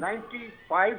95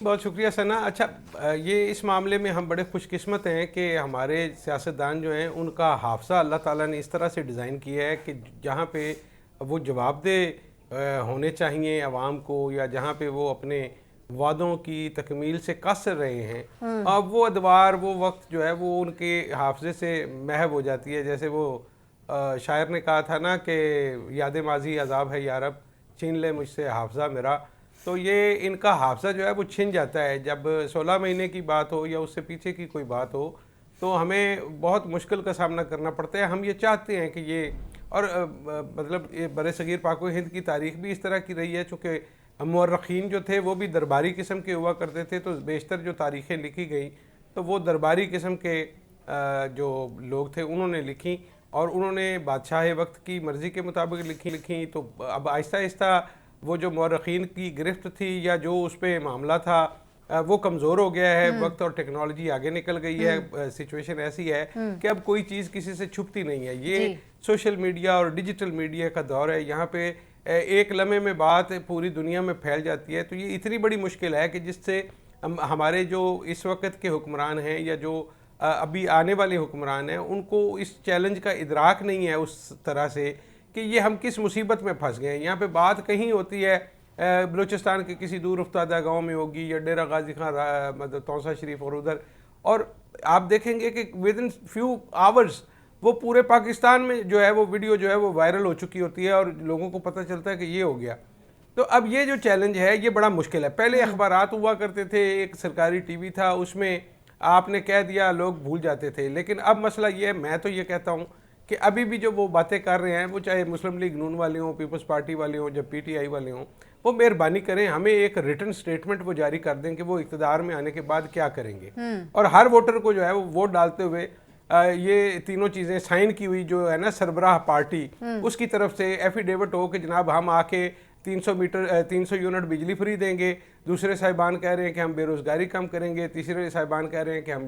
بہت شکریہ ثنا. اچھا یہ اس معاملے میں ہم بڑے خوش قسمت ہیں کہ ہمارے سیاستدان جو ہیں ان کا حافظہ اللہ تعالیٰ نے اس طرح سے ڈیزائن کیا ہے کہ جہاں پہ وہ جواب دہ ہونے چاہیے عوام کو، یا جہاں پہ وہ اپنے وعدوں کی تکمیل سے قاصر رہے ہیں، اب وہ ادوار وہ وقت جو ہے وہ ان کے حافظے سے محو ہو جاتی ہے. جیسے وہ شاعر نے کہا تھا نا کہ یاد ماضی عذاب ہے یارب، چھین لے مجھ سے حافظہ میرا. تو یہ ان کا حافظہ جو ہے وہ چھن جاتا ہے جب 16 مہینے کی بات ہو یا اس سے پیچھے کی کوئی بات ہو، تو ہمیں بہت مشکل کا سامنا کرنا پڑتا ہے. ہم یہ چاہتے ہیں کہ یہ، اور مطلب بر صغیر پاک و ہند کی تاریخ بھی اس طرح کی رہی ہے، چونکہ مورخین جو تھے وہ بھی درباری قسم کے ہوا کرتے تھے، تو بیشتر جو تاریخیں لکھی گئیں تو وہ درباری قسم کے جو لوگ تھے انہوں نے لکھی، اور انہوں نے بادشاہ وقت کی مرضی کے مطابق لکھی. تو اب آہستہ آہستہ وہ جو مورخین کی گرفت تھی یا جو اس پہ معاملہ تھا وہ کمزور ہو گیا ہے. وقت اور ٹیکنالوجی آگے نکل گئی ہے، سچویشن ایسی ہے کہ اب کوئی چیز کسی سے چھپتی نہیں ہے. یہ سوشل میڈیا اور ڈیجیٹل میڈیا کا دور ہے، یہاں پہ ایک لمحے میں بات پوری دنیا میں پھیل جاتی ہے. تو یہ اتنی بڑی مشکل ہے کہ جس سے ہمارے جو اس وقت کے حکمران ہیں یا جو ابھی آنے والے حکمران ہیں ان کو اس چیلنج کا ادراک نہیں ہے اس طرح سے کہ یہ ہم کس مصیبت میں پھنس گئے ہیں. یہاں پہ بات کہیں ہوتی ہے بلوچستان کے کسی دور افتادہ گاؤں میں ہوگی، یا ڈیرہ غازی خان مطلب توسا شریف اور ادھر، اور آپ دیکھیں گے کہ ود ان فیو آورز وہ پورے پاکستان میں جو ہے وہ ویڈیو جو ہے وہ وائرل ہو چکی ہوتی ہے اور لوگوں کو پتہ چلتا ہے کہ یہ ہو گیا. تو اب یہ جو چیلنج ہے یہ بڑا مشکل ہے. پہلے اخبارات ہوا کرتے تھے، ایک سرکاری ٹی وی تھا، اس میں آپ نے کہہ دیا لوگ بھول جاتے تھے. لیکن اب مسئلہ یہ ہے، میں تو یہ کہتا ہوں کہ ابھی بھی جو وہ باتیں کر رہے ہیں، وہ چاہے مسلم لیگ نون والے ہوں، پیپلز پارٹی والے ہوں، جب پی ٹی آئی والے ہوں، وہ مہربانی کریں ہمیں ایک ریٹن سٹیٹمنٹ وہ جاری کر دیں کہ وہ اقتدار میں آنے کے بعد کیا کریں گے. اور ہر ووٹر کو جو ہے وہ ووٹ ڈالتے ہوئے یہ تینوں چیزیں سائن کی ہوئی جو ہے نا سربراہ پارٹی، اس کی طرف سے ایفیڈیوٹ ہو کہ جناب ہم آ کے 300 یونٹ بجلی فری دیں گے. دوسرے صاحبان کہہ رہے ہیں کہ ہم بے روزگاری کم کریں گے. تیسرے صاحبان کہہ رہے ہیں کہ ہم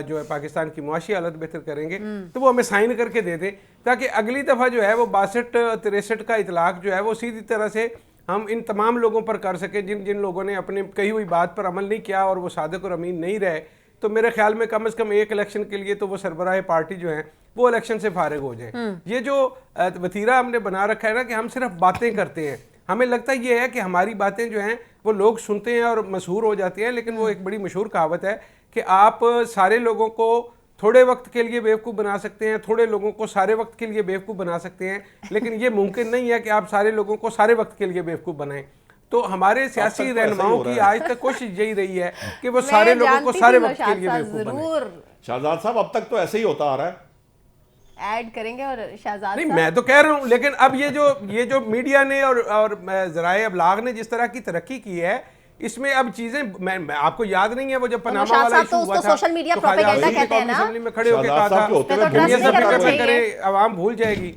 جو ہے پاکستان کی معاشی حالت بہتر کریں گے. تو وہ ہمیں سائن کر کے دے دیں تاکہ اگلی دفعہ جو ہے وہ 62-63 کا اطلاق جو ہے وہ سیدھی طرح سے ہم ان تمام لوگوں پر کر سکیں جن لوگوں نے اپنے کہی ہوئی بات پر عمل نہیں کیا اور وہ صادق اور امین نہیں رہے. تو میرے خیال میں کم از کم ایک الیکشن کے لیے تو وہ سربراہ پارٹی جو ہیں وہ الیکشن سے فارغ ہو جائیں. یہ جو وتیرہ ہم نے بنا رکھا ہے نا کہ ہم صرف باتیں کرتے ہیں، ہمیں لگتا یہ ہے کہ ہماری باتیں جو ہیں وہ لوگ سنتے ہیں اور مشہور ہو جاتی ہیں. لیکن وہ ایک بڑی مشہور کہاوت ہے کہ آپ سارے لوگوں کو تھوڑے وقت کے لیے بیوقوف بنا سکتے ہیں، تھوڑے لوگوں کو سارے وقت کے لیے بیوقوف بنا سکتے ہیں، لیکن یہ ممکن نہیں ہے کہ آپ سارے لوگوں کو سارے وقت کے لیے بیوقوف بنائیں. تو ہمارے سیاسی رہنماؤں کی آج تک کوشش یہی رہی ہے کہ وہ سارے لوگوں کو سارے وقت کے لیے بیوقوف بنائیں. شہزاد صاحب اب تک تو ایسے ہی ہوتا آ رہا ہے. ایڈ کریں گے اور شہزاد نہیں میں تو کہہ رہا ہوں، لیکن اب یہ جو میڈیا نے اور ذرائع ابلاغ نے جس طرح کی ترقی کی ہے اس میں اب چیزیں میں آپ کو یاد نہیں ہے وہ جب پناما والا ایشو ہوا تھا سوشل میڈیا پروپیگنڈا کہتے ہیں نا، اسمبلی میں کھڑے ہو کے کہا تھا یہ سب فکر نہ کرے عوام بھول جائے گی.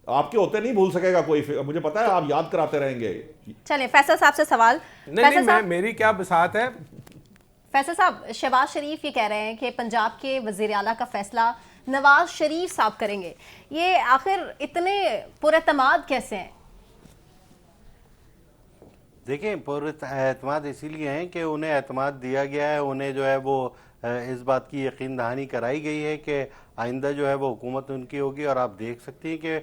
آپ کے ہوتے نہیں بھول سکے گا کوئی، مجھے پتا ہے آپ یاد کراتے رہیں گے. چلیں فیصل صاحب سے سوال. نہیں میری کیا بساط ہے. فیصل صاحب شہباز شریف یہ کہہ رہے ہیں کہ پنجاب کے وزیر اعلیٰ کا فیصلہ نواز شریف صاحب کریں گے، یہ آخر اتنے پر اعتماد کیسے ہیں؟ دیکھیں پر اعتماد اسی لیے ہیں کہ انہیں اعتماد دیا گیا ہے، انہیں جو ہے وہ اس بات کی یقین دہانی کرائی گئی ہے کہ آئندہ جو ہے وہ حکومت ان کی ہوگی. اور آپ دیکھ سکتی ہیں کہ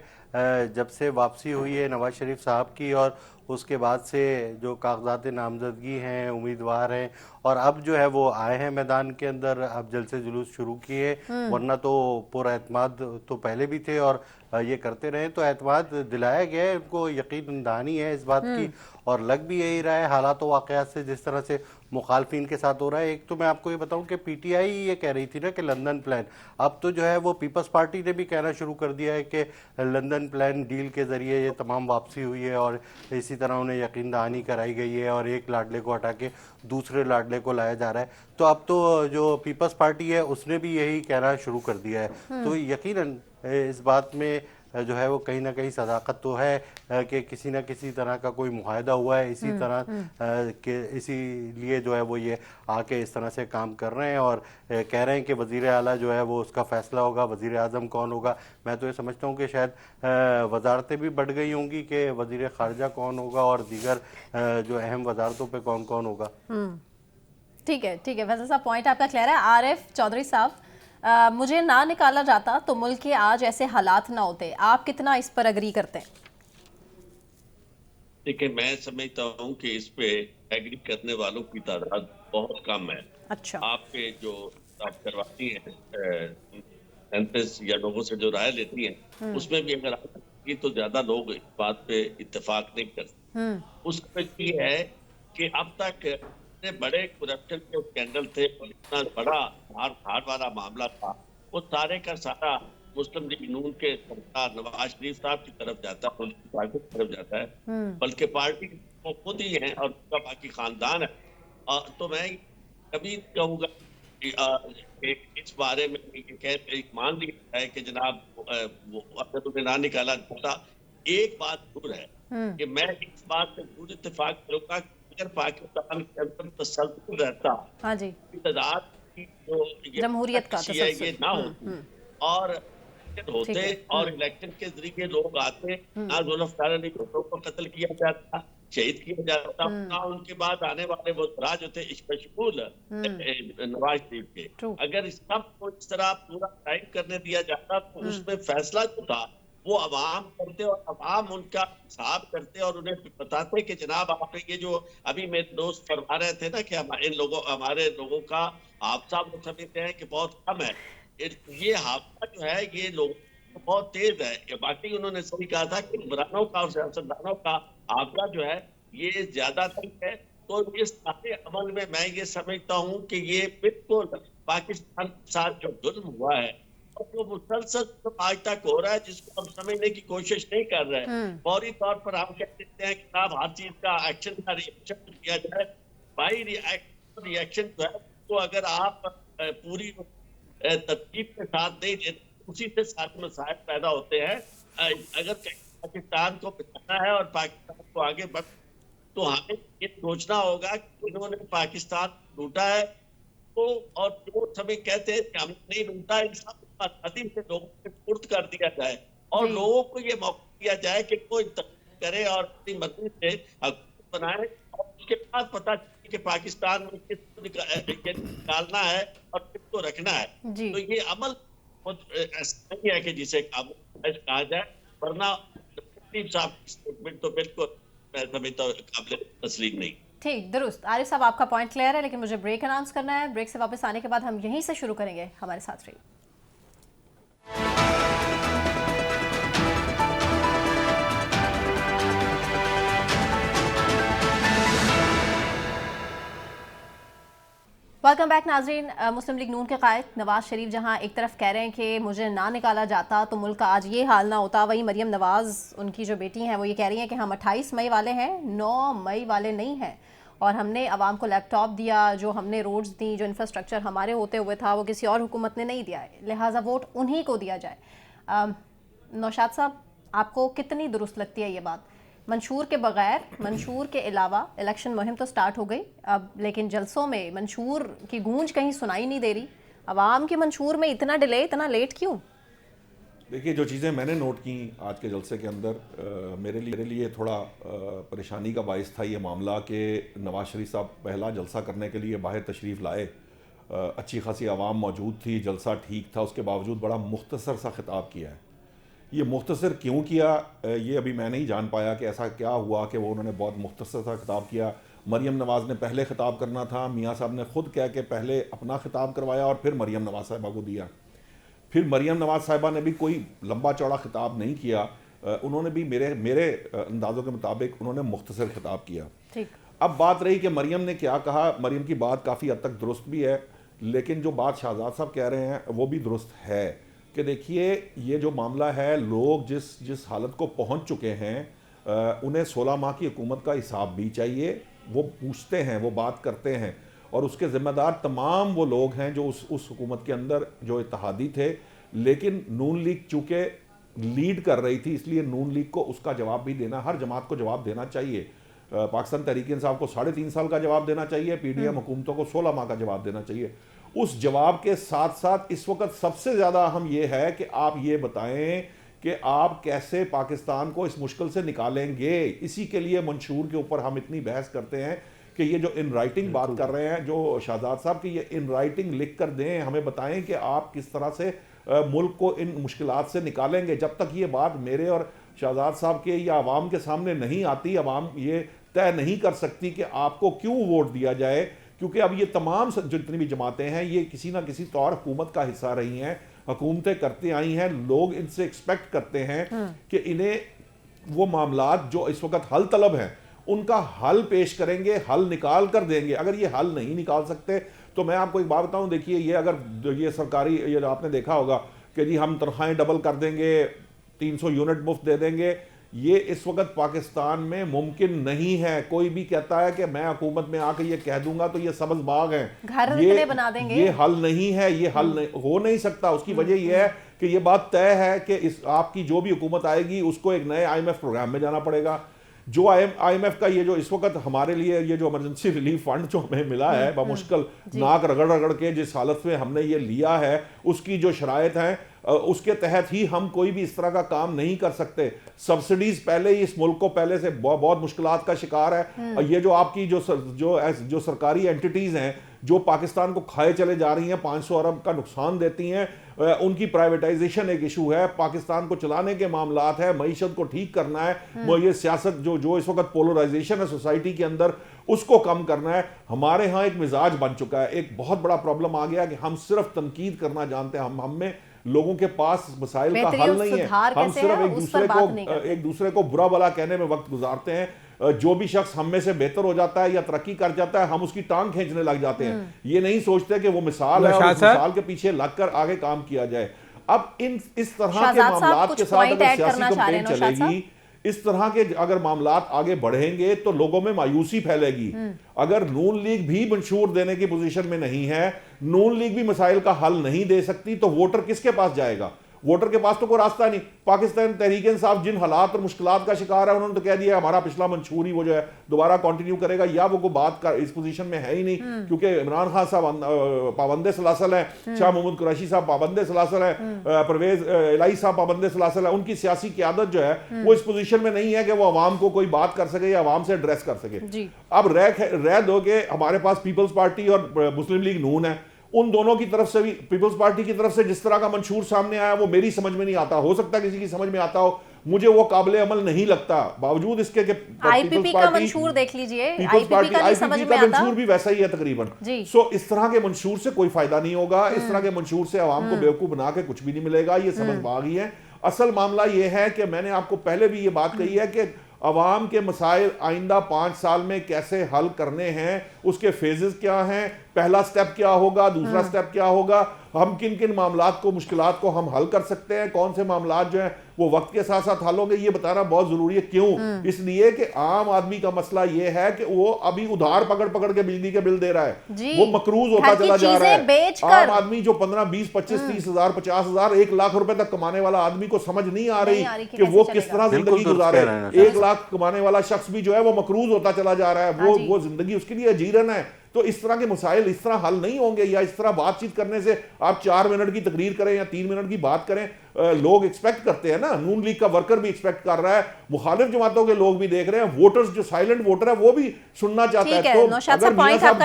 جب سے واپسی ہوئی ہے نواز شریف صاحب کی اور اس کے بعد سے جو کاغذات نامزدگی ہیں، امیدوار ہیں، اور اب جو ہے وہ آئے ہیں میدان کے اندر، اب جلسے جلوس شروع کیے، ورنہ تو پر اعتماد تو پہلے بھی تھے اور یہ کرتے رہے. تو اعتماد دلایا گیا ہے، ان کو یقین دہانی ہے اس بات کی، اور لگ بھی یہی رہا ہے حالات و واقعات سے جس طرح سے مخالفین کے ساتھ ہو رہا ہے. ایک تو میں آپ کو یہ بتاؤں کہ پی ٹی آئی یہ کہہ رہی تھی نا کہ لندن پلان، اب تو جو ہے وہ پیپلز پارٹی نے بھی کہنا شروع کر دیا ہے کہ لندن پلان ڈیل کے ذریعے یہ تمام واپسی ہوئی ہے، اور اسی طرح انہیں یقین دہانی کرائی گئی ہے اور ایک لاڈلے کو ہٹا کے دوسرے لاڈلے کو لایا جا رہا ہے. تو اب تو جو پیپلز پارٹی ہے اس نے بھی یہی کہنا شروع کر دیا ہے. تو یقیناً اس بات میں جو ہے وہ کہیں نہ کہیں صداقت تو ہے کہ کسی نہ کسی طرح کا کوئی معاہدہ ہوا ہے، اسی طرح کہ اسی لیے جو ہے وہ یہ آ کے اس طرح سے کام کر رہے ہیں اور کہہ رہے ہیں کہ وزیر اعلیٰ جو ہے وہ اس کا فیصلہ ہوگا، وزیر اعظم کون ہوگا. میں تو یہ سمجھتا ہوں کہ شاید وزارتیں بھی بڑھ گئی ہوں گی کہ وزیر خارجہ کون ہوگا اور دیگر جو اہم وزارتوں پہ کون کون ہوگا. ٹھیک ہے فیصل صاحب، پوائنٹ آپ کا کلیئر ہے. عارف چودھری صاحب، مجھے نہ نکالا جاتا تو ملک کے آج ایسے حالات نہ ہوتے، آپ کتنا اس پر اگری کرتے ہیں؟ دیکھیں، میں سمجھتا ہوں کہ اس پہ ایگری کرنے والوں کی تعداد بہت کم ہے. اچھا. آپ کے جو آپ کرواتی ہیں سینسس یا لوگوں سے جو رائے لیتی ہیں، اس میں بھی اگر آپ کی تو زیادہ لوگ اس بات پہ اتفاق نہیں کرتے. اس کا یہ ہے کہ اب تک اتنے بڑے کرپشن کے اسکینڈل تھے اور اتنا بڑا ہار والا معاملہ تھا، وہ سارے کا سارا مسلم لیگ نون کے سردار نواز شریف صاحب کی طرف جاتا ہے، ان کی پارٹی کی طرف جاتا ہے، بلکہ پارٹی وہ خود ہی ہیں اور ان کا باقی خاندان ہے. تو میں کبھی کہوں گا کہ اس بارے میں مان لیا جائے کہ جناب اگر انہیں نہ نکالا جاتا. ایک بات ضرور ہے کہ میں اس بات سے ضرور اتفاق کروں گا کہ اگر پاکستان کے اندر تسلسل رہتا، ہاں جی، اقتدار کی جو جمہوریت کا ہے یہ تسلسل. نہ ہوتی اور ہوتے اور الیکشن کے ذریعے لوگ آتے، نہ ذوالفقار علی بھٹو کو قتل کیا جاتا، شہید کیا جاتا، نہ ان کے بعد آنے والے وہ راج ہوتے مشغول نواز شریف کے. اگر سب کو اس طرح پورا ٹائم کرنے دیا جاتا تو اس میں فیصلہ جو تھا وہ عوام کرتے اور عوام ان کا حساب کرتے اور انہیں بتاتے کہ جناب آپ نے یہ جو ابھی میرے دوست فرما رہے تھے نا کہ ہمارے لوگوں کا حادثہ وہ سمجھتے ہیں کہ بہت کم ہے. یہ حادثہ جو ہے یہ لوگوں بہت تیز ہے. باقی انہوں نے صحیح کہا تھا کہ حکمرانوں کا اور سیاستدانوں کا حادثہ جو ہے یہ زیادہ تک ہے. تو اس سارے عمل میں یہ سمجھتا ہوں کہ یہ بالکل پاکستان کے ساتھ جو ظلم ہوا ہے اور جو مسلسل آج تک ہو رہا ہے جس کو ہم سمجھنے کی کوشش نہیں کر رہے، فوری طور پر ہم کہہ دیتے ہیں کہ آپ ہر چیز کا ایکشن کا ریئیکشن کیا جائے. بائی ری ایکشن جو ہے تو اگر آپ پوری ترتیب کے ساتھ نہیں دیتے، اسی سے سارے مسائل پیدا ہوتے ہیں. اگر پاکستان کو بچانا ہے اور پاکستان کو آگے بڑھ تو ہمیں یہ سوچنا ہوگا کہ انہوں نے پاکستان لوٹا ہے تو اور جو سبھی کہتے ہیں کہ ہم نے نہیں لوٹا، انسان آزادی سے لوگوں کو سپرد کر دیا جائے اور لوگوں کو یہ موقع دیا جائے کہ کوئی انتخاب کرے اور اپنی مرضی سے حکومت بنائے اور اس کے بعد پتہ چلے کہ پاکستان میں کس کو نکالنا ہے اور کس کو رکھنا ہے. تو یہ عمل ایسا نہیں ہے کہ جسے کہا جائے، ورنہ صاحب کی اسٹیٹمنٹ تو بالکل میں سمجھتا ہوں قابل تسلیم نہیں. ٹھیک، درست. عارف صاحب آپ کا پوائنٹ کلیئر ہے، لیکن مجھے بریک اناؤنس کرنا ہے. بریک سے واپس آنے کے بعد ہم یہیں سے شروع کریں گے. ہمارے ساتھ رہیے. ویلکم بیک ناظرین. مسلم لیگ نون کے قائد نواز شریف جہاں ایک طرف کہہ رہے ہیں کہ مجھے نہ نکالا جاتا تو ملک کا آج یہ حال نہ ہوتا، وہیں مریم نواز ان کی جو بیٹی ہیں وہ یہ کہہ رہی ہیں کہ ہم 28 مئی والے ہیں، 9 مئی والے نہیں ہیں، اور ہم نے عوام کو لیپ ٹاپ دیا، جو ہم نے روڈز دی، جو انفراسٹرکچر ہمارے ہوتے ہوئے تھا وہ کسی اور حکومت نے نہیں دیا ہے، لہٰذا ووٹ انہی کو دیا جائے. نوشاد صاحب، آپ کو کتنی درست لگتی ہے یہ بات؟ منشور کے بغیر، منشور کے علاوہ الیکشن مہم تو سٹارٹ ہو گئی اب، لیکن جلسوں میں منشور کی گونج کہیں سنائی نہیں دے رہی. عوام کے منشور میں اتنا ڈیلے، اتنا لیٹ کیوں؟ دیکھیے، جو چیزیں میں نے نوٹ کی آج کے جلسے کے اندر، میرے لیے تھوڑا پریشانی کا باعث تھا یہ معاملہ کہ نواز شریف صاحب پہلا جلسہ کرنے کے لیے باہر تشریف لائے، اچھی خاصی عوام موجود تھی، جلسہ ٹھیک تھا، اس کے باوجود بڑا مختصر سا خطاب کیا ہے. یہ مختصر کیوں کیا یہ ابھی میں نہیں جان پایا کہ ایسا کیا ہوا کہ وہ انہوں نے بہت مختصر سا خطاب کیا. مریم نواز نے پہلے خطاب کرنا تھا، میاں صاحب نے خود کہہ کے پہلے اپنا خطاب کروایا اور پھر مریم نواز صاحبہ کو دیا. پھر مریم نواز صاحبہ نے بھی کوئی لمبا چوڑا خطاب نہیں کیا، انہوں نے بھی میرے اندازوں کے مطابق انہوں نے مختصر خطاب کیا. اب بات رہی کہ مریم نے کیا کہا. مریم کی بات کافی حد تک درست بھی ہے، لیکن جو بات شہزاد صاحب کہہ رہے ہیں وہ بھی درست ہے کہ دیکھیے یہ جو معاملہ ہے، لوگ جس حالت کو پہنچ چکے ہیں انہیں 16 ماہ کی حکومت کا حساب بھی چاہیے. وہ پوچھتے ہیں، وہ بات کرتے ہیں، اور اس کے ذمہ دار تمام وہ لوگ ہیں جو اس حکومت کے اندر جو اتحادی تھے. لیکن نون لیگ چونکہ لیڈ کر رہی تھی، اس لیے نون لیگ کو اس کا جواب بھی دینا، ہر جماعت کو جواب دینا چاہیے. پاکستان تحریک انصاف کو 3.5 سال کا جواب دینا چاہیے، پی ڈی ایم حکومتوں کو 16 ماہ کا جواب دینا چاہیے. اس جواب کے ساتھ ساتھ اس وقت سب سے زیادہ اہم یہ ہے کہ آپ یہ بتائیں کہ آپ کیسے پاکستان کو اس مشکل سے نکالیں گے. اسی کے لیے منشور کے اوپر ہم اتنی بحث کرتے ہیں کہ یہ جو ان رائٹنگ بات کر رہے ہیں جو شہزاد صاحب کی، یہ ان رائٹنگ لکھ کر دیں، ہمیں بتائیں کہ آپ کس طرح سے ملک کو ان مشکلات سے نکالیں گے. جب تک یہ بات میرے اور شہزاد صاحب کے یا عوام کے سامنے نہیں آتی، عوام یہ طے نہیں کر سکتی کہ آپ کو کیوں ووٹ دیا جائے، کیونکہ اب یہ تمام جتنی بھی جماعتیں ہیں یہ کسی نہ کسی طور حکومت کا حصہ رہی ہیں، حکومتیں کرتی آئی ہیں. لوگ ان سے ایکسپیکٹ کرتے ہیں کہ انہیں وہ معاملات جو اس وقت حل طلب ہیں ان کا حل پیش کریں گے، حل نکال کر دیں گے. اگر یہ حل نہیں نکال سکتے تو میں آپ کو ایک بات بتاؤں، دیکھیے یہ اگر یہ سرکاری، یہ آپ نے دیکھا ہوگا کہ جی ہم تنخواہیں ڈبل کر دیں گے، 300 یونٹ مفت دے دیں گے، یہ اس وقت پاکستان میں ممکن نہیں ہے. کوئی بھی کہتا ہے کہ میں حکومت میں آ کے یہ کہہ دوں گا تو یہ سبز باغ ہیں، گھر اتنے بنا دیں گے، یہ حل نہیں ہے، یہ حل ہو نہیں سکتا. اس کی وجہ یہ ہے کہ یہ بات طے ہے کہ آپ کی جو بھی حکومت آئے گی اس کو ایک نئے IMF پروگرام میں جانا پڑے گا. جو IMF کا یہ جو اس وقت ہمارے لیے یہ جو ایمرجنسی ریلیف فنڈ جو ہمیں ملا ہے بمشکل ناک رگڑ رگڑ کے جس حالت میں ہم نے یہ لیا ہے، اس کی جو شرائط ہیں اس کے تحت ہی ہم کوئی بھی اس طرح کا کام نہیں کر سکتے. سبسڈیز پہلے ہی اس ملک کو پہلے سے بہت مشکلات کا شکار ہے. یہ جو آپ کی جو سرکاری اینٹیٹیز ہیں جو پاکستان کو کھائے چلے جا رہی ہیں، 500 ارب کا نقصان دیتی ہیں، ان کی پرائیویٹائزیشن ایک ایشو ہے. پاکستان کو چلانے کے معاملات ہے، معیشت کو ٹھیک کرنا ہے، یہ سیاست جو اس وقت پولرائزیشن ہے سوسائٹی کے اندر اس کو کم کرنا ہے. ہمارے ہاں ایک مزاج بن چکا ہے، ایک بہت بڑا پرابلم آ گیا کہ ہم صرف تنقید کرنا جانتے ہیں. ہم میں لوگوں کے پاس مسائل کا حل نہیں ہے، ہم صرف ایک دوسرے کو برا بلا کہنے میں وقت گزارتے ہیں. جو بھی شخص ہم میں سے بہتر ہو جاتا ہے یا ترقی کر جاتا ہے ہم اس کی ٹانگ کھینچنے لگ جاتے ہیں. یہ نہیں سوچتے کہ وہ مثال ہے اور اس مثال کے پیچھے لگ کر آگے کام کیا جائے. اب اس طرح کے معاملات کے ساتھ اگر سیاسی کمپین چلے گی، اس طرح کے اگر معاملات آگے بڑھیں گے تو لوگوں میں مایوسی پھیلے گی. اگر نون لیگ بھی منشور دینے کی پوزیشن میں نہیں ہے، نون لیگ بھی مسائل کا حل نہیں دے سکتی، تو ووٹر کس کے پاس جائے گا؟ ووٹر کے پاس تو کوئی راستہ نہیں. پاکستان تحریک انصاف جن حالات اور مشکلات کا شکار ہے انہوں نے تو کہہ دیا ہمارا پچھلا منشور ہی وہ جو ہے دوبارہ کنٹینیو کرے گا، یا وہ کوئی بات کا اس پوزیشن میں ہے ہی نہیں، کیونکہ عمران خان صاحب پابند سلاسل ہیں، شاہ محمود قریشی صاحب پابند سلاسل ہیں، پرویز الہی صاحب پابند سلاسل ہیں. ان کی سیاسی قیادت جو ہے وہ اس پوزیشن میں نہیں ہے کہ وہ عوام کو کوئی بات کر سکے یا عوام سے ایڈریس کر سکے. اب رہ دو کہ ہمارے پاس پیپلز پارٹی اور مسلم لیگ نون ہے، ان دونوں کی طرف سے بھی، پیپلز پارٹی کی طرف سے جس طرح کا منشور سامنے آیا وہ میری سمجھ میں نہیں آتا. ہو سکتا ہے کسی کی سمجھ میں آتا ہو، مجھے وہ قابل عمل نہیں لگتا. باوجود اس کے کہ IPP کا منشور دیکھ لیجئے، IPP کا نہیں سمجھ میں آتا، منشور بھی ویسا ہی ہے تقریباً. سو اس طرح کے منشور سے کوئی فائدہ نہیں ہوگا، اس طرح کے منشور سے عوام کو بیوقوف بنا کے کچھ بھی نہیں ملے گا. یہ سبز باغ ہی ہے. اصل معاملہ یہ ہے کہ میں نے آپ کو پہلے بھی یہ بات کہی ہے کہ عوام کے مسائل آئندہ 5 سال میں کیسے حل کرنے ہیں، اس کے فیزز کیا ہیں، پہلا سٹیپ کیا ہوگا، دوسرا سٹیپ کیا ہوگا، ہم کن کن معاملات کو، مشکلات کو ہم حل کر سکتے ہیں، کون سے معاملات جو ہیں وہ وقت کے ساتھ ساتھ حل ہوں گے، یہ بتانا بہت ضروری ہے. کیوں؟ اس لیے کہ عام آدمی کا مسئلہ یہ ہے کہ وہ ابھی ادھار پکڑ کے بجلی کے بل دے رہا ہے، وہ مقروض ہوتا چلا جا رہا ہے. عام آدمی جو 15 20 25 30 ہزار 50 ہزار 1 لاکھ روپے تک کمانے والا آدمی کو سمجھ نہیں آ رہی کہ وہ کس طرح زندگی گزارے. 1 لاکھ کمانے والا شخص بھی جو ہے وہ مقروض ہوتا چلا جا رہا ہے، وہ زندگی اس کے لیے اجیرن ہے. تو اس طرح کے مسائل اس طرح حل نہیں ہوں گے، یا اس طرح بات چیت کرنے سے آپ 4 منٹ کی تقریر کریں یا 3 منٹ کی بات کریں. لوگ ایکسپیکٹ کرتے ہیں نا، نون لیگ کا ورکر بھی ایکسپیکٹ کر رہا ہے، مخالف جماعتوں کے لوگ بھی دیکھ رہے ہیں، ووٹرز جو سائلنٹ ووٹر ہے وہ بھی سننا چاہتا ہے. تو اگر میاں صاحب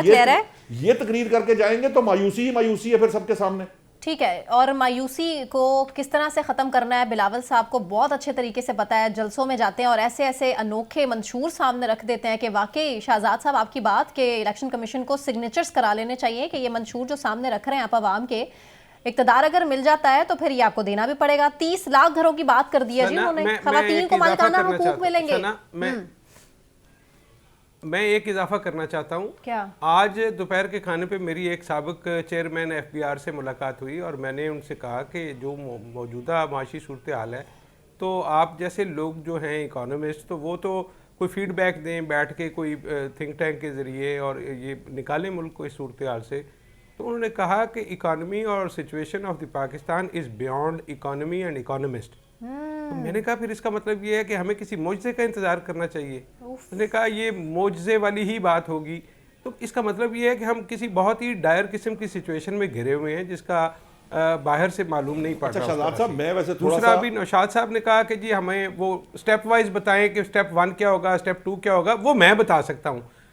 یہ تقریر کر کے جائیں گے تو مایوسی ہی مایوسی ہے پھر سب کے سامنے. ٹھیک ہے، اور مایوسی کو کس طرح سے ختم کرنا ہے بلاول صاحب کو بہت اچھے طریقے سے پتا ہے. جلسوں میں جاتے ہیں اور ایسے انوکھے منشور سامنے رکھ دیتے ہیں کہ واقعی شہزاد صاحب آپ کی بات کہ الیکشن کمیشن کو سگنیچرز کرا لینے چاہیے کہ یہ منشور جو سامنے رکھ رہے ہیں آپ عوام کے، اقتدار اگر مل جاتا ہے تو پھر یہ آپ کو دینا بھی پڑے گا. 30 لاکھ گھروں کی بات کر دی ہے جی انہوں نے، خواتین کو مالکانہ حقوق ملیں گے. میں ایک اضافہ کرنا چاہتا ہوں. کیا؟ آج دوپہر کے کھانے پہ میری ایک سابق چیئرمین FBR سے ملاقات ہوئی اور میں نے ان سے کہا کہ جو موجودہ معاشی صورتحال ہے تو آپ جیسے لوگ جو ہیں اکانومسٹ، تو وہ تو کوئی فیڈ بیک دیں بیٹھ کے کوئی تھنک ٹینک کے ذریعے اور یہ نکالیں ملک کو اس صورتحال سے. تو انہوں نے کہا کہ اکانومی اور situation of the Pakistan is beyond economy and economist. میں نے کہا پھر اس کا مطلب یہ ہے کہ ہمیں کسی معجزے کا انتظار کرنا چاہیے. میں نے کہا یہ معجزے والی ہی بات ہوگی. تو اس کا مطلب یہ ہے کہ ہم کسی بہت ہی ڈائر قسم کی سچویشن میں گھرے ہوئے ہیں جس کا باہر سے معلوم نہیں پڑ رہا. دوسرا بھی نوشاد صاحب نے کہا کہ جی ہمیں وہ سٹیپ وائز بتائیں کہ سٹیپ 1 کیا ہوگا، سٹیپ 2 کیا ہوگا. وہ میں بتا سکتا ہوں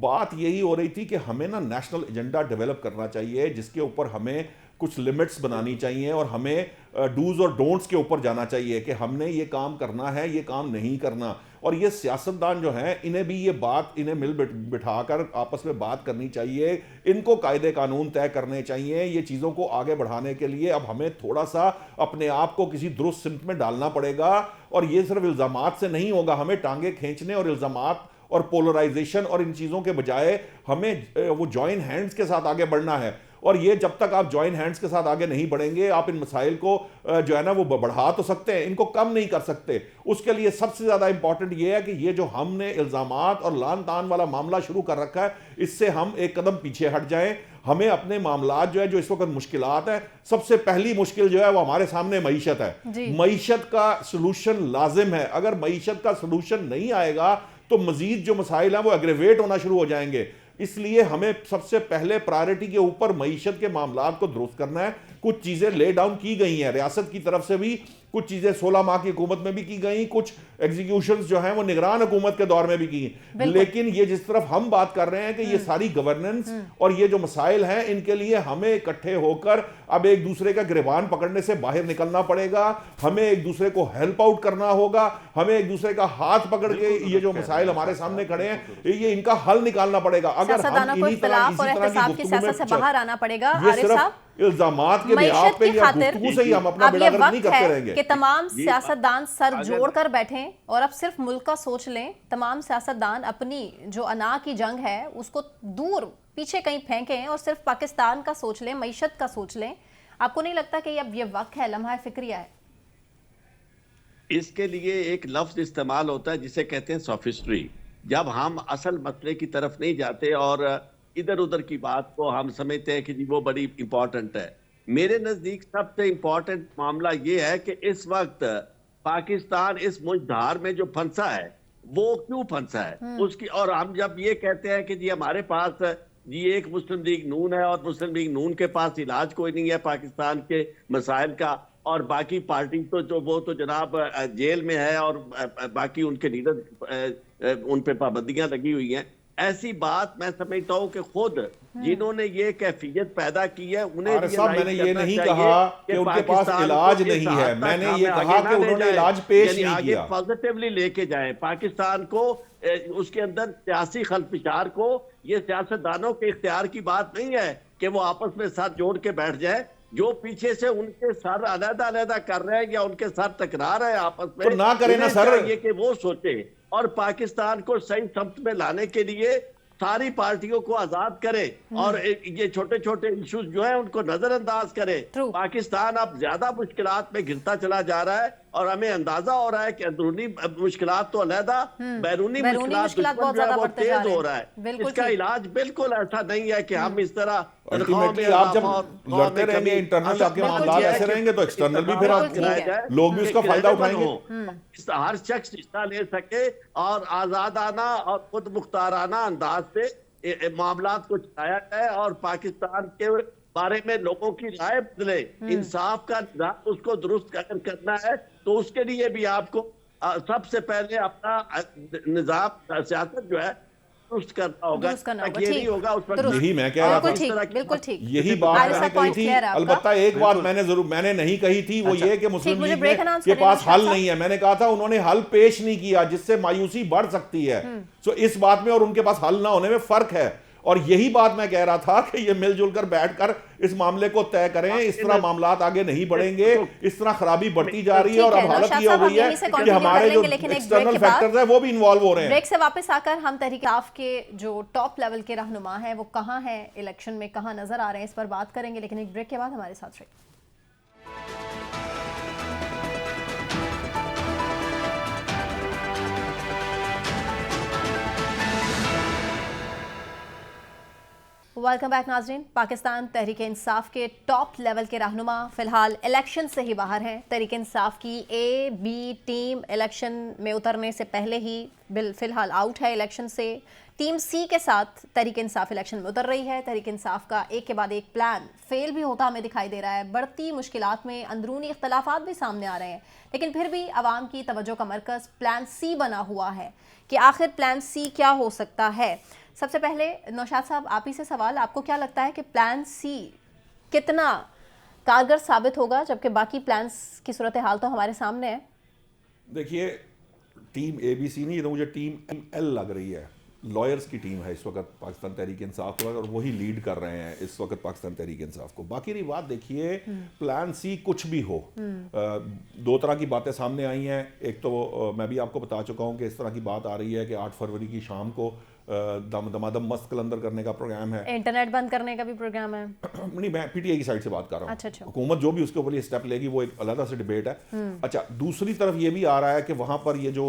بات یہی ہو رہی تھی کہ ہمیں نا نیشنل ایجنڈا ڈیولپ کرنا چاہیے جس کے اوپر ہمیں کچھ لمٹس بنانی چاہیے اور ہمیں ڈوز اور ڈونٹس کے اوپر جانا چاہیے کہ ہم نے یہ کام کرنا ہے، یہ کام نہیں کرنا. اور یہ سیاستدان جو ہیں انہیں بھی یہ بات انہیں مل بٹھا کر آپس میں بات کرنی چاہیے، ان کو قاعدے قانون طے کرنے چاہیے یہ چیزوں کو آگے بڑھانے کے لیے. اب ہمیں تھوڑا سا اپنے آپ کو کسی درست سمت میں ڈالنا پڑے گا اور یہ صرف الزامات سے نہیں ہوگا. ہمیں ٹانگیں کھینچنے اور الزامات اور پولرائزیشن اور ان چیزوں کے بجائے ہمیں وہ جوائن ہینڈز کے ساتھ آگے بڑھنا ہے. اور یہ جب تک آپ جوائن ہینڈز کے ساتھ آگے نہیں بڑھیں گے آپ ان مسائل کو جو ہے نا وہ بڑھا تو سکتے ہیں، ان کو کم نہیں کر سکتے. اس کے لیے سب سے زیادہ امپورٹنٹ یہ ہے کہ یہ جو ہم نے الزامات اور لان تان والا معاملہ شروع کر رکھا ہے اس سے ہم ایک قدم پیچھے ہٹ جائیں. ہمیں اپنے معاملات جو ہے جو اس وقت مشکلات ہیں، سب سے پہلی مشکل جو ہے وہ ہمارے سامنے معیشت ہے. معیشت کا سلوشن لازم ہے. اگر معیشت کا سلوشن نہیں آئے گا تو مزید جو مسائل ہیں وہ ایگریویٹ ہونا شروع ہو جائیں گے. اس لیے ہمیں سب سے پہلے پرائرٹی کے اوپر معیشت کے معاملات کو درست کرنا ہے. کچھ چیزیں لے ڈاؤن کی گئی ہیں ریاست کی طرف سے بھی، کچھ چیزیں 16 ماہ کی حکومت میں بھی کی گئیں، کچھ ایگزیکیوشنز جو ہیں وہ نگران حکومت کے دور میں بھی کی ہیں. لیکن یہ جس طرف ہم بات کر رہے ہیں کہ یہ ساری گورننس اور یہ جو مسائل ہیں ان کے لیے ہمیں اکٹھے ہو کر اب ایک دوسرے کا گریبان پکڑنے سے باہر نکلنا پڑے گا. ہمیں ایک دوسرے کو ہیلپ آؤٹ کرنا ہوگا. ہمیں ایک دوسرے کا ہاتھ پکڑ کے یہ جو مسائل ہمارے سامنے کھڑے ہیں یہ ان کا حل نکالنا پڑے گا. اگر ہم انہی طرح اسی طرح کی گفتگو میں باہر آنا پڑے گا. یہ صرف الزامات کے بہاف پہ یا گفتگو سے ہی ہم اپنا بیڑا غرق نہیں کرتے رہیں گے. کہ تمام سیاستدان سر جوڑ کر بیٹھیں اور اب صرف ملک کا سوچ لیں. تمام سیاستدان اپنی جو انا کی جنگ ہے اس کو دور پیچھے کہیں پھینکیں اور صرف پاکستان کا سوچ لیں، معیشت کا سوچ لیں. آپ کو نہیں لگتا کہ اب یہ وقت ہے، لمحہ فکریہ ہے؟ اس کے لیے ایک لفظ استعمال ہوتا ہے جسے کہتے ہیں سوفسٹری. جب ہم اصل مسئلے کی طرف نہیں جاتے اور ادھر ادھر کی بات کو ہم سمجھتے ہیں کہ جی وہ بڑی امپورٹنٹ ہے. میرے نزدیک سب سے امپورٹنٹ معاملہ یہ ہے کہ اس وقت پاکستان اس مجدھار میں جو پھنسا ہے وہ کیوں پھنسا ہے اس کی. اور ہم جب یہ کہتے ہیں کہ جی ہمارے پاس جی ایک مسلم لیگ نون ہے اور مسلم لیگ نون کے پاس علاج کوئی نہیں ہے پاکستان کے مسائل کا، اور باقی پارٹی تو جو وہ تو جناب جیل میں ہے اور باقی ان کے لیڈر ان پہ پابندیاں لگی ہوئی ہیں. ایسی بات میں سمجھتا ہوں کہ خود جنہوں نے یہ کیفیت پیدا کی ہے انہیں میں نے یہ نہیں کہا کہ ان کے پاس علاج نہیں ہے، میں نے یہ کہا کہ انہوں نے علاج پیش نہیں کیا. آگے پازیٹیولی لے کے جائیں پاکستان کو، اس کے اندر سیاسی خلفشار کو. یہ سیاستدانوں کے اختیار کی بات نہیں ہے کہ وہ آپس میں ساتھ جوڑ کے بیٹھ جائیں. جو پیچھے سے ان کے سر علیحدہ علیحدہ کر رہے ہیں یا ان کے سر ٹکرا رہے ہیں آپس میں، تو نہ کریں نا سر. یہ کہ وہ سوچے اور پاکستان کو صحیح سمت میں لانے کے لیے ساری پارٹیوں کو آزاد کرے اور یہ چھوٹے چھوٹے ایشوز جو ہیں ان کو نظر انداز کرے. پاکستان اب زیادہ مشکلات میں گرتا چلا جا رہا ہے اور ہمیں اندازہ ہو رہا ہے کہ اندرونی مشکلات تو علیحدہ، بیرونی مشکلات دشمن جو ہے وہ تیز ہو رہا ہے. اس کا علاج بالکل ایسا نہیں ہے کہ ہم اس طرح آپ جب لڑتے رہیں گے انٹرنل آپ کے معاملات ایسے رہیں گے تو ایکسٹرنل بھی پھر لوگ بھی اس کا فائدہ اٹھائیں گے. ہر شخص حصہ لے سکے اور آزادانہ اور خود مختارانہ انداز سے معاملات کو چلایا جائے اور پاکستان کے بارے میں لوگوں کی رائے بدلے. انصاف کا نظام اس کو درست اگر کرنا ہے تو اس کے لیے بھی آپ کو سب سے پہلے اپنا نظام سیاست جو ہے درست کرنا ہوگا. یہی میں کہہ رہا تھا، یہی بات میں نے کہی تھی. البتہ ایک بات میں نے نہیں کہی تھی وہ یہ کہ مسلم لیگ کے پاس حل نہیں ہے. میں نے کہا تھا انہوں نے حل پیش نہیں کیا جس سے مایوسی بڑھ سکتی ہے. سو اس بات میں اور ان کے پاس حل نہ ہونے میں فرق ہے. اور یہی بات میں کہہ رہا تھا کہ یہ مل جل کر بیٹھ کر اس معاملے کو طے کریں. اس طرح معاملات آگے نہیں بڑھیں گے، اس طرح خرابی بڑھتی جا رہی ہے اور اب حالت یہ ہو گئی ہے کہ ہمارے جو ایکسٹرنل فیکٹرز ہیں وہ بھی انوالو ہو رہے ہیں. بریک سے واپس آ کر ہم تحریک انصاف کے جو ٹاپ لیول کے رہنما ہیں وہ کہاں ہیں الیکشن میں، کہاں نظر آ رہے ہیں، اس پر بات کریں گے. لیکن ایک بریک کے بعد ہمارے ساتھ رہیے. ویلکم بیک ناظرین. پاکستان تحریک انصاف کے ٹاپ لیول کے رہنما فی الحال الیکشن سے ہی باہر ہیں. تحریک انصاف کی اے بی ٹیم الیکشن میں اترنے سے پہلے ہی فی الحال آؤٹ ہے الیکشن سے. ٹیم سی کے ساتھ تحریک انصاف الیکشن میں اتر رہی ہے. تحریک انصاف کا ایک کے بعد ایک پلان فیل بھی ہوتا ہمیں دکھائی دے رہا ہے. بڑھتی مشکلات میں اندرونی اختلافات بھی سامنے آ رہے ہیں، لیکن پھر بھی عوام کی توجہ کا مرکز پلان سی بنا ہوا ہے کہ آخر پلان سی کیا ہو سکتا ہے. سب سے پہلے نوشاد صاحب آپ ہی سے سوال, آپ کو کیا لگتا ہے کہ پلان سی کتنا کارگر ثابت ہوگا جبکہ باقی پلانس کی صورتحال تو ہمارے سامنے ہے؟ دیکھیے ٹیم اے بی سی نہیں, یہ تو مجھے ٹیم ایم ایل لگ رہی ہے. لائرز کی ٹیم ہے اس وقت پاکستان تحریک انصاف کو, اور وہی لیڈ کر رہے ہیں اس وقت پاکستان تحریک انصاف کو. باقی رہی بات, دیکھیے پلان سی کچھ بھی ہو, دو طرح کی باتیں سامنے آئی ہیں. ایک تو میں بھی آپ کو بتا چکا ہوں کہ اس طرح کی بات آ رہی ہے کہ 8 فروری کی شام کو دمادم مست قلندر کرنے کا پروگرام ہے, انٹرنیٹ بند کرنے کا بھی پروگرام ہے. نہیں, میں پی ٹی آئی کی سائڈ سے بات کر رہا ہوں. اچھا. حکومت جو بھی اس کے اوپر یہ اسٹیپ لے گی وہ ایک علیحدہ سے ڈیبیٹ ہے. اچھا, دوسری طرف یہ بھی آ رہا ہے کہ وہاں پر یہ جو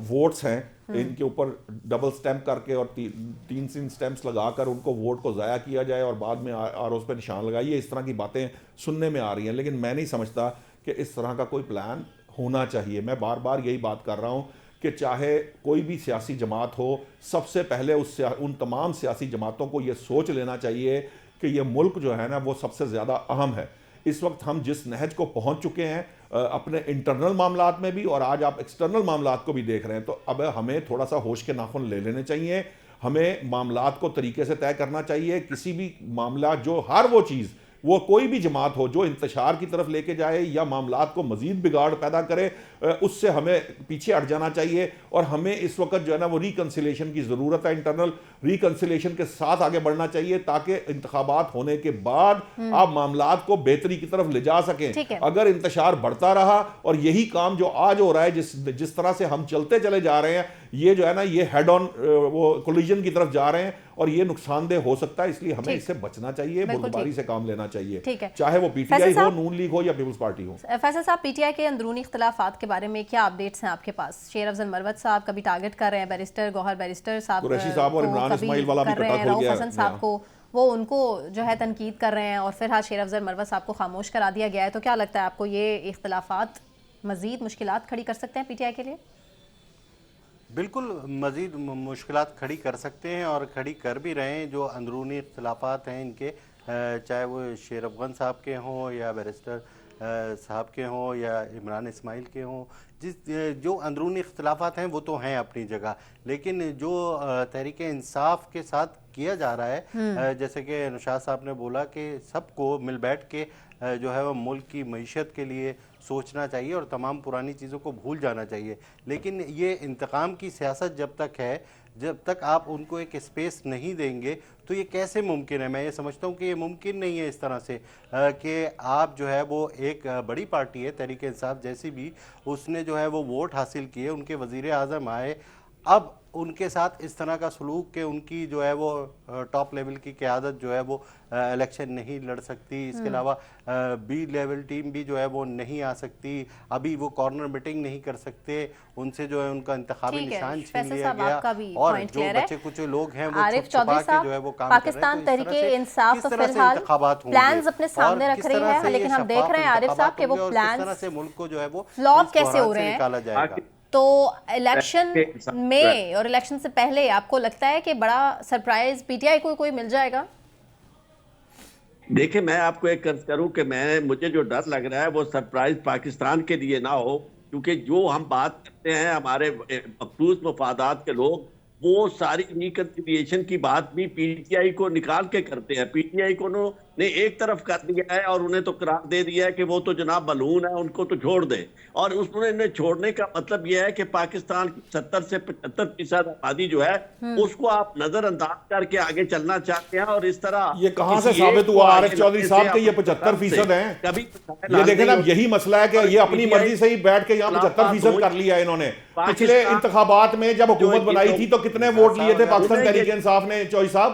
ووٹس ہیں ان کے اوپر ڈبل سٹیمپ کر کے اور 3 سٹیمپس لگا کر ان کو ووٹ کو ضائع کیا جائے اور بعد میں آروز پہ نشان لگائیے. اس طرح کی باتیں سننے میں آ رہی ہیں, لیکن میں نہیں سمجھتا کہ اس طرح کا کوئی پلان ہونا چاہیے. میں بار بار یہی بات کر رہا ہوں کہ چاہے کوئی بھی سیاسی جماعت ہو, سب سے پہلے ان تمام سیاسی جماعتوں کو یہ سوچ لینا چاہیے کہ یہ ملک جو ہے نا وہ سب سے زیادہ اہم ہے. اس وقت ہم جس نہج کو پہنچ چکے ہیں اپنے انٹرنل معاملات میں بھی, اور آج آپ ایکسٹرنل معاملات کو بھی دیکھ رہے ہیں, تو اب ہمیں تھوڑا سا ہوش کے ناخن لے لینے چاہیے. ہمیں معاملات کو طریقے سے طے کرنا چاہیے. کسی بھی معاملہ جو ہر وہ چیز, وہ کوئی بھی جماعت ہو جو انتشار کی طرف لے کے جائے یا معاملات کو مزید بگاڑ پیدا کرے, اس سے ہمیں پیچھے ہٹ جانا چاہیے. اور ہمیں اس وقت جو ہے نا وہ ریکنسیلیشن کی ضرورت ہے, انٹرنل ریکنسیلیشن کے ساتھ آگے بڑھنا چاہیے تاکہ انتخابات ہونے کے بعد آپ معاملات کو بہتری کی طرف لے جا سکیں. اگر انتشار بڑھتا رہا اور یہی کام جو آج ہو رہا ہے, جس طرح سے ہم چلتے چلے جا رہے ہیں, یہ جو ہے نا یہ ہیڈ آن وہ کولیجن کی طرف جا رہے ہیں اور یہ نقصان دہ ہو سکتا ہے. اس لیے ہمیں اس سے بچنا چاہیے, بردباری سے کام لینا چاہیے, چاہے وہ P T I who, known league ہو یا پیپلز پارٹی ہو. فیصل صاحب, پی ٹی آئی کے اندرونی اختلافات کے بارے میں کیا اپڈیٹس ہیں آپ کے پاس؟ شیر افضل مروت صاحب کبھی ٹارگٹ کر رہے ہیں بیرسٹر گوہر بیرسٹر صاحب, قریشی صاحب اور عمران اسماعیل والا بھی کٹا کھول گیا, رؤف حسن صاحب کو وہ ان کو جو ہے تنقید کر رہے ہیں, اور فی الحال شیر افضل مروت صاحب کو خاموش کرا دیا گیا ہے. تو کیا لگتا ہے آپ کو یہ اختلافات مزید مشکلات کھڑی کر سکتے ہیں پی ٹی آئی کے لیے؟ بالکل مزید مشکلات کھڑی کر سکتے ہیں اور کھڑی کر بھی رہے ہیں. جو اندرونی اختلافات ہیں ان کے, چاہے وہ شیر افغان صاحب کے ہوں یا بیرسٹر صاحب کے ہوں یا عمران اسماعیل کے ہوں, جو اندرونی اختلافات ہیں وہ تو ہیں اپنی جگہ, لیکن جو تحریک انصاف کے ساتھ کیا جا رہا ہے, جیسے کہ نوشاد صاحب نے بولا کہ سب کو مل بیٹھ کے جو ہے وہ ملک کی معیشت کے لیے سوچنا چاہیے اور تمام پرانی چیزوں کو بھول جانا چاہیے. لیکن یہ انتقام کی سیاست جب تک ہے, جب تک آپ ان کو ایک اسپیس نہیں دیں گے تو یہ کیسے ممکن ہے؟ میں یہ سمجھتا ہوں کہ یہ ممکن نہیں ہے اس طرح سے کہ آپ جو ہے وہ ایک بڑی پارٹی ہے تحریک انصاف جیسی بھی, اس نے جو ہے وہ ووٹ حاصل کیے, ان کے وزیر اعظم آئے, اب ان کے ساتھ اس طرح کا سلوک کہ ان کی جو ہے وہ ٹاپ لیول کی قیادت جو ہے وہ الیکشن نہیں لڑ سکتی, اس کے علاوہ بی لیول ٹیم بھی جو ہے وہ نہیں آ سکتی, ابھی وہ کارنر میٹنگ نہیں کر سکتے, ان سے جو ہے ان کا انتخابی نشان چھین لیا گیا, اور جو بچے کچھ لوگ ہیں وہ چھپا کے جو ہے وہ کام کر رہے ہیں. پاکستان تحریک انصاف تو فی الحال پلانز اپنے سامنے رکھ رہی ہے, لیکن ہم دیکھ رہے ہیں عارف صاحب کہ وہ پلانز سے ملک کو جو ہے وہ فلاپ کیسے ہو رہے نکالا جائے گا. تو الیکشن میں اور الیکشن سے پہلے آپ کو لگتا ہے کہ بڑا سرپرائز پی ٹی آئی کو کوئی مل جائے گا؟ دیکھیں, میں آپ کو ایک عرض کروں کہ مجھے جو ڈر لگ رہا ہے وہ سرپرائز پاکستان کے لیے نہ ہو, کیونکہ جو ہم بات کرتے ہیں ہمارے مخصوص مفادات کے لوگ, وہ ساری ریکنسیلیشن کی بات بھی پی ٹی آئی کو نکال کے کرتے ہیں. پی ٹی آئی کو نے ایک طرف کر دیا ہے اور انہیں تو قرار دے دیا ہے کہ وہ تو جناب بلون ہے, ان کو تو چھوڑ دے. اور انہیں چھوڑنے کا مطلب یہ ہے کہ پاکستان کی 70 سے 75% آبادی جو ہے اس کو آپ نظر انداز کر کے آگے چلنا چاہتے ہیں, اور اس طرح یہ کہاں سے ثابت ہوا عارف چودھری صاحب کہ یہ 75% ہیں؟ یہ دیکھیں نا, یہی مسئلہ ہے کہ یہ اپنی مرضی سے ہی بیٹھ کے یہاں 75% کر لیا ہے انہوں نے. پچھلے انتخابات میں جب حکومت بنائی تھی تو کتنے ووٹ لیے تھے پاکستان تحریک انصاف نے چوہی صاحب؟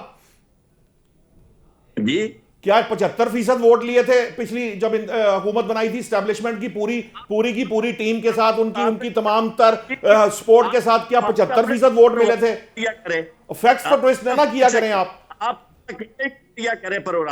جی کیا 75% ووٹ لیے تھے پچھلی جب حکومت بنائی تھی اسٹیبلشمنٹ کی پوری ٹیم کے ساتھ, ان کی تمام تر سپورٹ کے ساتھ, کیا 75% ووٹ ملے تھے؟ فیکٹس کو ٹویسٹ نہ کیا کریں آپ کیا کریں پر. اور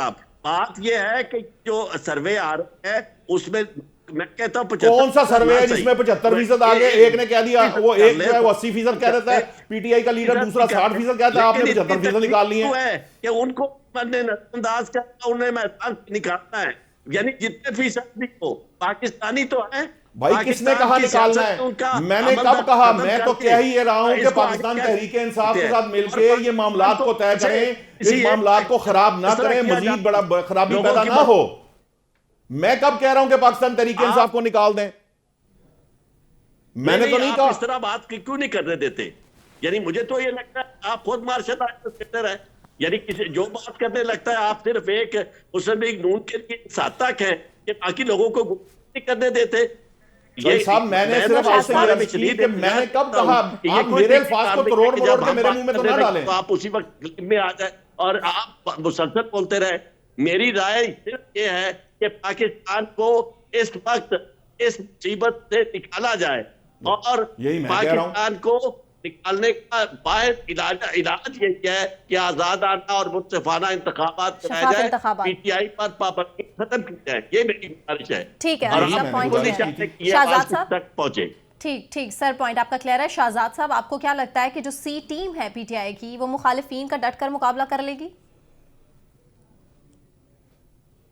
بات یہ ہے کہ جو سروے آ رہا ہے اس میں میں کہتا ہوں کون سا سروے ہے جس میں 75% آگے؟ ایک نے کہہ دیا, وہ ایک جو ہے وہ 80% کہہ دیتا ہے, پی ٹی آئی کا لیڈر دوسرا 60% کہتا ہے, آپ نے 75% نکال لیے ہیں. کہ ان کو نظر انداز کرنا, انہیں میدان نکالنا ہے. یعنی جتنے فیصد بھی ہو پاکستانی تو ہے, بھائی کس نے کہا نکالنا ہے؟ میں نے کب کہا؟ میں تو کہہ ہی رہا ہوں کہ پاکستان تحریک انصاف کے ساتھ مل کے یہ معاملات کو طے کریں، اس معاملات کو خراب نہ کریں، مزید بڑا خرابی پیدا نہ ہو۔ میں کب کہہ رہا ہوں کہ پاکستان تحریک انصاف کو نکال دیں؟ میں نے تو نہیں کہا۔ اس طرح بات کیوں نہیں کرنے دیتے؟ یعنی مجھے تو یہ لگتا ہے آپ خود مارشل آرٹس ہے، یعنی جو بات کرنے لگتا ہے آپ صرف ایک مسلم لیگ نون کے لیے ساتھ ہے کہ باقی لوگوں کو نہیں کرنے دیتے۔ یہ صاحب میں نے صرف آپ سے یہ عرض کی کہ میں نے کب کہا؟ آپ میرے الفاظ کو تروڑ مروڑ کے میرے منہ میں تو نہ ڈالیں۔ آپ اسی وقت میں آ جائیں اور آپ مسلسل بولتے رہے۔ میری رائے صرف یہ ہے کہ پاکستان کو اس وقت اس مصیبت سے نکالا جائے اور پاکستان کو نکالنے کا باعث علاج یہ ہے کہ آزادانہ اور منصفانہ انتخابات کرائے جائیں، پی ٹی آئی پر پابندی ختم کی جائے، یہ میری گزارش ہے۔ ٹھیک ہے، اور سب ہم پوائنٹ کو نہیں ہے۔ چاہتے کہ یہ شہزاد آواز صاحب تک پہنچے۔ ٹھیک سر، پوائنٹ آپ کا کلیئر ہے۔ شہزاد صاحب آپ کو کیا لگتا ہے کہ جو سی ٹیم ہے پی ٹی آئی کی وہ مخالفین کا ڈٹ کر مقابلہ کر لے گی؟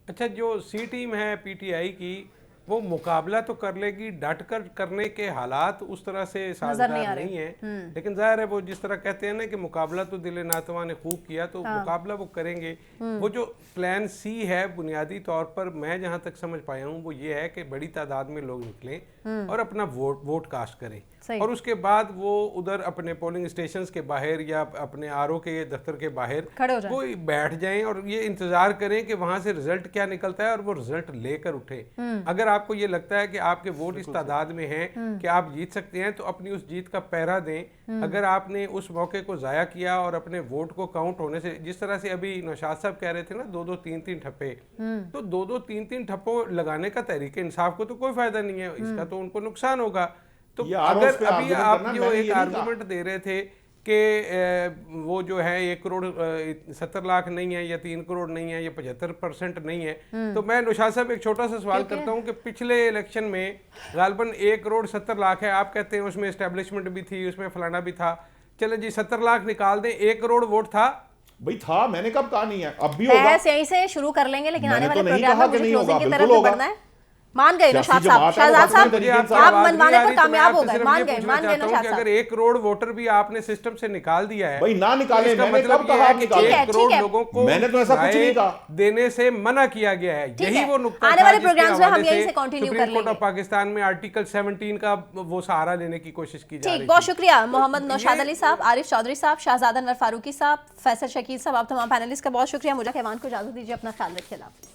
اچھا، جو سی ٹیم ہے پی ٹی آئی کی وہ مقابلہ تو کر لے گی، ڈٹ کر کرنے کے حالات اس طرح سے سازگار نہیں ہیں، لیکن ظاہر ہے وہ جس طرح کہتے ہیں نا کہ مقابلہ تو دل ناتواں نے خوب کیا، تو مقابلہ وہ کریں گے۔ وہ جو پلان سی ہے بنیادی طور پر میں جہاں تک سمجھ پایا ہوں وہ یہ ہے کہ بڑی تعداد میں لوگ نکلیں اور اپنا ووٹ کاسٹ کریں، اور اس کے بعد وہ ادھر اپنے پولنگ اسٹیشنز کے باہر یا اپنے آر او کے دفتر کے باہر وہ بیٹھ جائیں اور یہ انتظار کریں کہ وہاں سے رزلٹ کیا نکلتا ہے اور وہ رزلٹ لے کر اٹھے۔ اگر آپ کو یہ لگتا ہے کہ آپ کے ووٹ اس تعداد میں ہیں کہ آپ جیت سکتے ہیں تو اپنی اس جیت کا پہرا دیں۔ اگر آپ نے اس موقع کو ضائع کیا اور اپنے ووٹ کو کاؤنٹ ہونے سے، جس طرح سے ابھی نوشاد صاحب کہہ رہے تھے نا 2-2 3-3 ٹھپے، تو 2-2 3-3 ٹھپوں لگانے کا تحریک انصاف کو تو کوئی فائدہ نہیں ہے، اس کا تو ان کو نقصان ہوگا۔ تو اگر ابھی آپ جو ایک آرگومنٹ دے رہے تھے کہ وہ جو ہے 1 کروڑ 70 لاکھ نہیں ہے یا 3 کروڑ نہیں ہے یا 75% نہیں ہے، تو میں نوشاد صاحب ایک چھوٹا سا سوال کرتا ہوں کہ پچھلے الیکشن میں غالباً 1 کروڑ 70 لاکھ ہے، آپ کہتے ہیں اس میں اسٹیبلشمنٹ بھی تھی، اس میں فلانا بھی تھا، چلے جی 70 لاکھ نکال دیں، 1 کروڑ ووٹ تھا؟ بھئی تھا، میں نے کب کہا نہیں ہے، اب بھی ہوگا۔ یہیں سے شروع کر لیں گے، لیکن آنے والے پروگرام میں مجھے کلوزنگ کی طرف بھی بڑھنا ہے۔ مان گئے نوشاد صاحب، شہزاد صاحب آپ منوانے پر کامیاب ہو گئے، مان گئے نوشاد صاحب۔ اگر 1 کروڑ ووٹر بھی آپ نے سسٹم سے نکال دیا ہے، بھئی نہ نکالے، اس کا میں نے کب مطلب کہا یہ ہے کہ 1 کروڑ لوگوں کو میں نے تو ایسا کچھ نہیں کہا دینے سے منع کیا گیا ہے۔ یہی وہ نقطہ آنے تھا والے جس کے پروگرامز میں ہم حوالے یہیں سے سے کنٹینیو کر سپریم لیں کورٹ آف پاکستان میں آرٹیکل 17 کا وہ سہارا لینے کی کوشش کی جا رہی ہے۔ بہت شکریہ محمد نوشاد علی صاحب، عارف چودھری صاحب، شہزاد انور فاروقی صاحب، فیصل شکیل صاحب، آپ تمام پینلسٹ کا بہت شکریہ۔ مجھے ایوان کو اجازت دیجیے، اپنا خیال رکھیے۔